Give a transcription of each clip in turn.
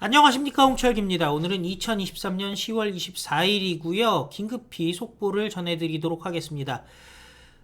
안녕하십니까, 홍철기입니다. 오늘은 2023년 10월 24일이고요. 긴급히 속보를 전해드리도록 하겠습니다.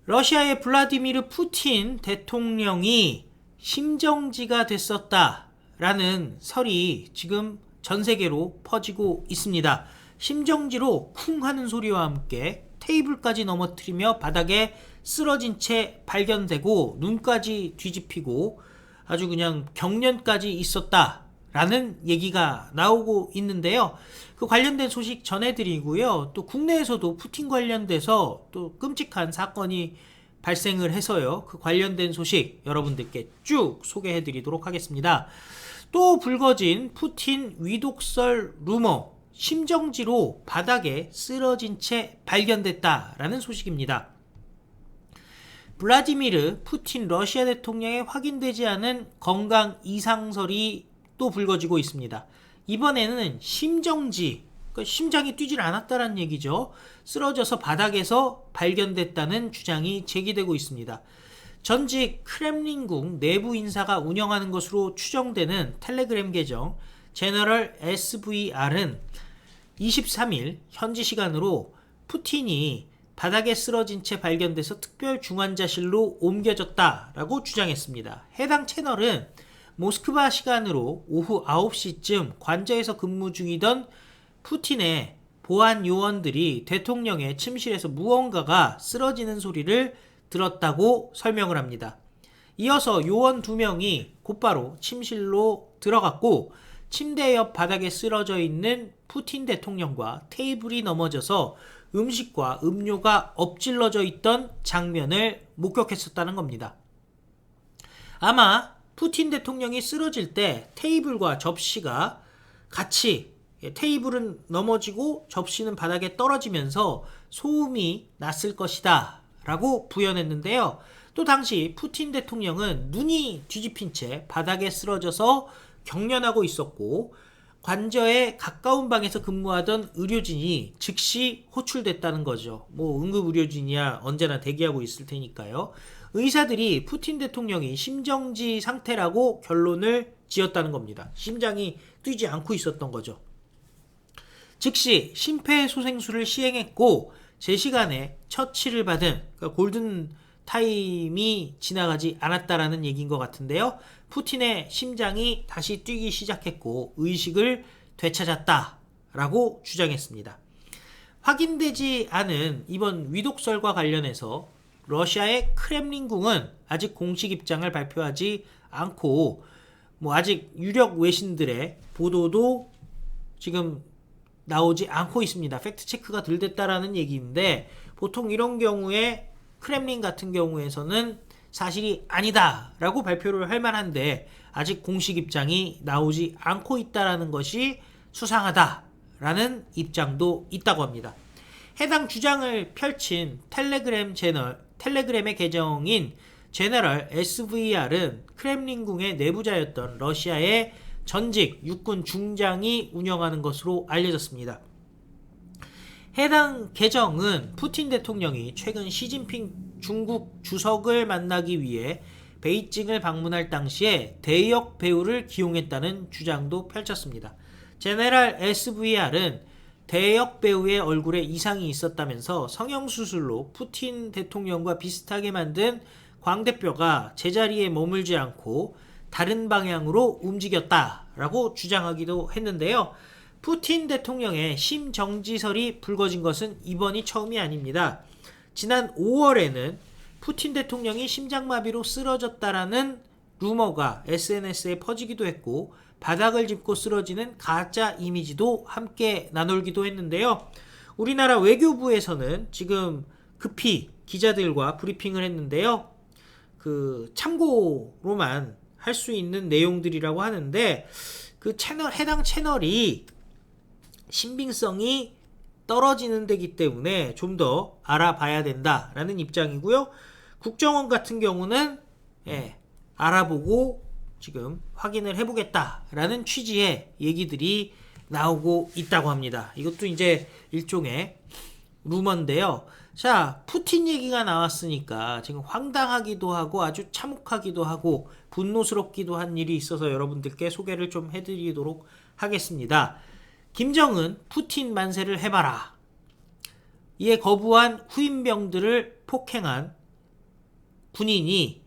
러시아의 블라디미르 푸틴 대통령이 심정지가 됐었다라는 설이 지금 전 세계로 퍼지고 있습니다. 심정지로 쿵 하는 소리와 함께 테이블까지 넘어뜨리며 바닥에 쓰러진 채 발견되고 눈까지 뒤집히고 아주 그냥 경련까지 있었다 라는 얘기가 나오고 있는데요. 그 관련된 소식 전해드리고요. 또 국내에서도 푸틴 관련돼서 또 끔찍한 사건이 발생을 해서요. 그 관련된 소식 여러분들께 쭉 소개해드리도록 하겠습니다. 또 불거진 푸틴 위독설 루머, 심정지로 바닥에 쓰러진 채 발견됐다라는 소식입니다. 블라디미르 푸틴 러시아 대통령의 확인되지 않은 건강 이상설이 또 불거지고 있습니다. 이번에는 심정지, 그러니까 심장이 뛰질 않았다는 얘기죠. 쓰러져서 바닥에서 발견됐다는 주장이 제기되고 있습니다. 전직 크렘린궁 내부 인사가 운영하는 것으로 추정되는 텔레그램 계정 제너럴 SVR은 23일 현지 시간으로 푸틴이 바닥에 쓰러진 채 발견돼서 특별 중환자실로 옮겨졌다라고 주장했습니다. 해당 채널은 모스크바 시간으로 오후 9시쯤 관저에서 근무 중이던 푸틴의 보안 요원들이 대통령의 침실에서 무언가가 쓰러지는 소리를 들었다고 설명을 합니다. 이어서 요원 2명이 곧바로 침실로 들어갔고 침대 옆 바닥에 쓰러져 있는 푸틴 대통령과 테이블이 넘어져서 음식과 음료가 엎질러져 있던 장면을 목격했었다는 겁니다. 아마 푸틴 대통령이 쓰러질 때 테이블과 접시가 같이, 테이블은 넘어지고 접시는 바닥에 떨어지면서 소음이 났을 것이다 라고 부연했는데요. 또 당시 푸틴 대통령은 눈이 뒤집힌 채 바닥에 쓰러져서 경련하고 있었고 관저에 가까운 방에서 근무하던 의료진이 즉시 호출됐다는 거죠. 뭐 응급의료진이야 언제나 대기하고 있을 테니까요. 의사들이 푸틴 대통령이 심정지 상태라고 결론을 지었다는 겁니다. 심장이 뛰지 않고 있었던 거죠. 즉시 심폐소생술을 시행했고 제 시간에 처치를 받은, 그러니까 골든 타임이 지나가지 않았다라는 얘기인 것 같은데요. 푸틴의 심장이 다시 뛰기 시작했고 의식을 되찾았다라고 주장했습니다. 확인되지 않은 이번 위독설과 관련해서 러시아의 크렘린궁은 아직 공식 입장을 발표하지 않고 아직 유력 외신들의 보도도 지금 나오지 않고 있습니다. 팩트체크가 덜 됐다라는 얘기인데 보통 이런 경우에 크렘린 같은 경우에서는 사실이 아니다 라고 발표를 할 만한데 아직 공식 입장이 나오지 않고 있다라는 것이 수상하다 라는 입장도 있다고 합니다. 해당 주장을 펼친 텔레그램의 계정인 제너럴 SVR은 크렘린궁의 내부자였던 러시아의 전직 육군 중장이 운영하는 것으로 알려졌습니다. 해당 계정은 푸틴 대통령이 최근 시진핑 중국 주석을 만나기 위해 베이징을 방문할 당시에 대역 배우를 기용했다는 주장도 펼쳤습니다. 제너럴 SVR은 대역 배우의 얼굴에 이상이 있었다면서 성형수술로 푸틴 대통령과 비슷하게 만든 광대뼈가 제자리에 머물지 않고 다른 방향으로 움직였다라고 주장하기도 했는데요. 푸틴 대통령의 심정지설이 불거진 것은 이번이 처음이 아닙니다. 지난 5월에는 푸틴 대통령이 심장마비로 쓰러졌다라는 루머가 SNS에 퍼지기도 했고 바닥을 짚고 쓰러지는 가짜 이미지도 함께 나누기도 했는데요. 우리나라 외교부에서는 지금 급히 기자들과 브리핑을 했는데요. 그 참고로만 할 수 있는 내용들이라고 하는데 그 해당 채널이 신빙성이 떨어지는 데기 때문에 좀 더 알아봐야 된다라는 입장이고요. 국정원 같은 경우는 알아보고 지금 확인을 해보겠다라는 취지의 얘기들이 나오고 있다고 합니다. 이것도 이제 일종의 루머인데요. 자, 푸틴 얘기가 나왔으니까 지금 황당하기도 하고 아주 참혹하기도 하고 분노스럽기도 한 일이 있어서 여러분들께 소개를 좀 해드리도록 하겠습니다. 김정은 푸틴 만세를 해봐라. 이에 거부한 후임병들을 폭행한 군인이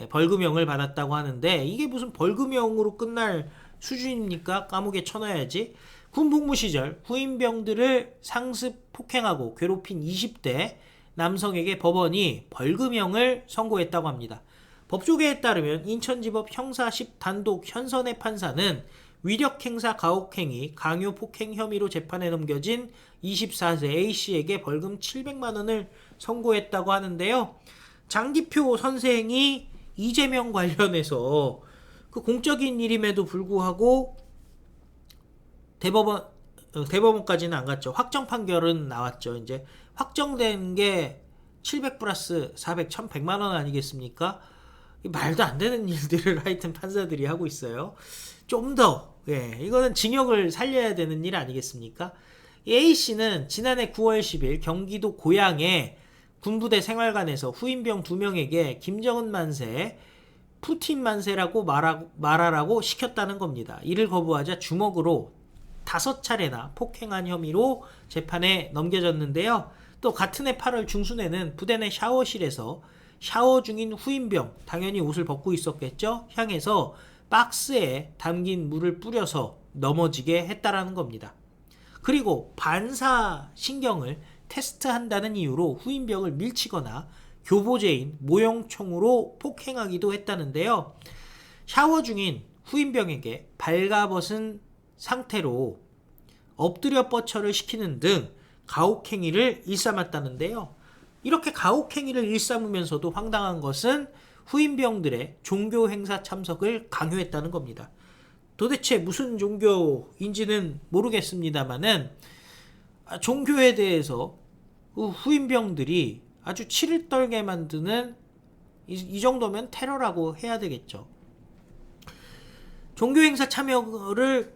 벌금형을 받았다고 하는데 이게 무슨 벌금형으로 끝날 수준입니까? 감옥에 쳐넣어야지. 군 복무 시절 후임병들을 상습 폭행하고 괴롭힌 20대 남성에게 법원이 벌금형을 선고했다고 합니다. 법조계에 따르면 인천지법 형사 10 단독 현선의 판사는 위력행사 가혹행위 강요 폭행 혐의로 재판에 넘겨진 24세 A씨에게 벌금 700만 원을 선고했다고 하는데요. 장기표 선생이 이재명 관련해서 그 공적인 일임에도 불구하고 대법원까지는 안 갔죠. 확정 판결은 나왔죠. 이제 확정된 게 700 플러스 400, 1100만 원 아니겠습니까? 말도 안 되는 일들을 하여튼 판사들이 하고 있어요. 좀 더, 이거는 징역을 살려야 되는 일 아니겠습니까? A씨는 지난해 9월 10일 경기도 고양의 군부대 생활관에서 후임병 2명에게 김정은 만세, 푸틴 만세라고 말하라고 시켰다는 겁니다. 이를 거부하자 주먹으로 5차례나 폭행한 혐의로 재판에 넘겨졌는데요. 또 같은 해 8월 중순에는 부대 내 샤워실에서 샤워 중인 후임병, 당연히 옷을 벗고 있었겠죠? 향해서 박스에 담긴 물을 뿌려서 넘어지게 했다라는 겁니다. 그리고 반사신경을 테스트한다는 이유로 후임병을 밀치거나 교보제인 모형총으로 폭행하기도 했다는데요. 샤워 중인 후임병에게 발가벗은 상태로 엎드려 뻗쳐를 시키는 등 가혹행위를 일삼았다는데요. 이렇게 가혹행위를 일삼으면서도 황당한 것은 후임병들의 종교 행사 참석을 강요했다는 겁니다. 도대체 무슨 종교인지는 모르겠습니다만은 종교에 대해서 후임병들이 아주 치를 떨게 만드는 이 정도면 테러라고 해야 되겠죠. 종교 행사 참여를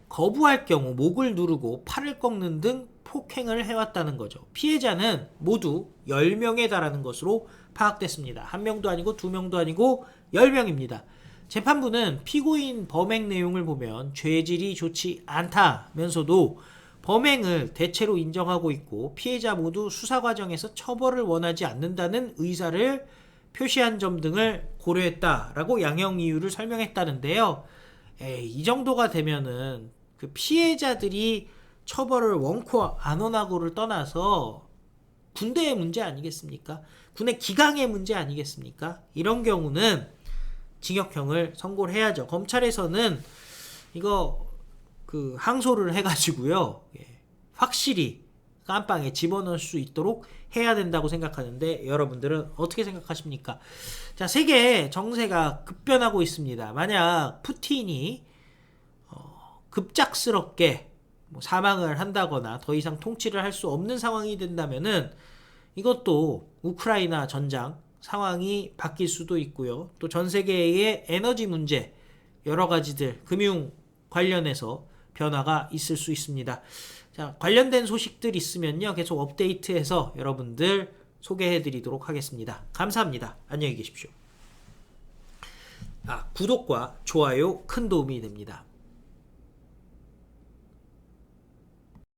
거부할 경우 목을 누르고 팔을 꺾는 등 폭행을 해왔다는 거죠. 피해자는 모두 10명에 달하는 것으로 파악됐습니다. 1명도 아니고 2명도 아니고 10명입니다. 재판부는 피고인 범행 내용을 보면 죄질이 좋지 않다면서도 범행을 대체로 인정하고 있고 피해자 모두 수사 과정에서 처벌을 원하지 않는다는 의사를 표시한 점 등을 고려했다라고 양형 이유를 설명했다는데요. 이 정도가 되면은 그 피해자들이 처벌을 원코 안 원하고를 떠나서 군대의 문제 아니겠습니까? 군의 기강의 문제 아니겠습니까? 이런 경우는 징역형을 선고를 해야죠. 검찰에서는 이거 항소를 해가지고요, 확실히 깜빵에 집어넣을 수 있도록 해야 된다고 생각하는데 여러분들은 어떻게 생각하십니까? 자, 세계 정세가 급변하고 있습니다. 만약 푸틴이 급작스럽게 사망을 한다거나 더 이상 통치를 할 수 없는 상황이 된다면은 이것도 우크라이나 전장 상황이 바뀔 수도 있고요. 또 전 세계의 에너지 문제 여러 가지들 금융 관련해서 변화가 있을 수 있습니다. 자, 관련된 소식들 있으면요 계속 업데이트해서 여러분들 소개해 드리도록 하겠습니다. 감사합니다. 안녕히 계십시오. 구독과 좋아요 큰 도움이 됩니다.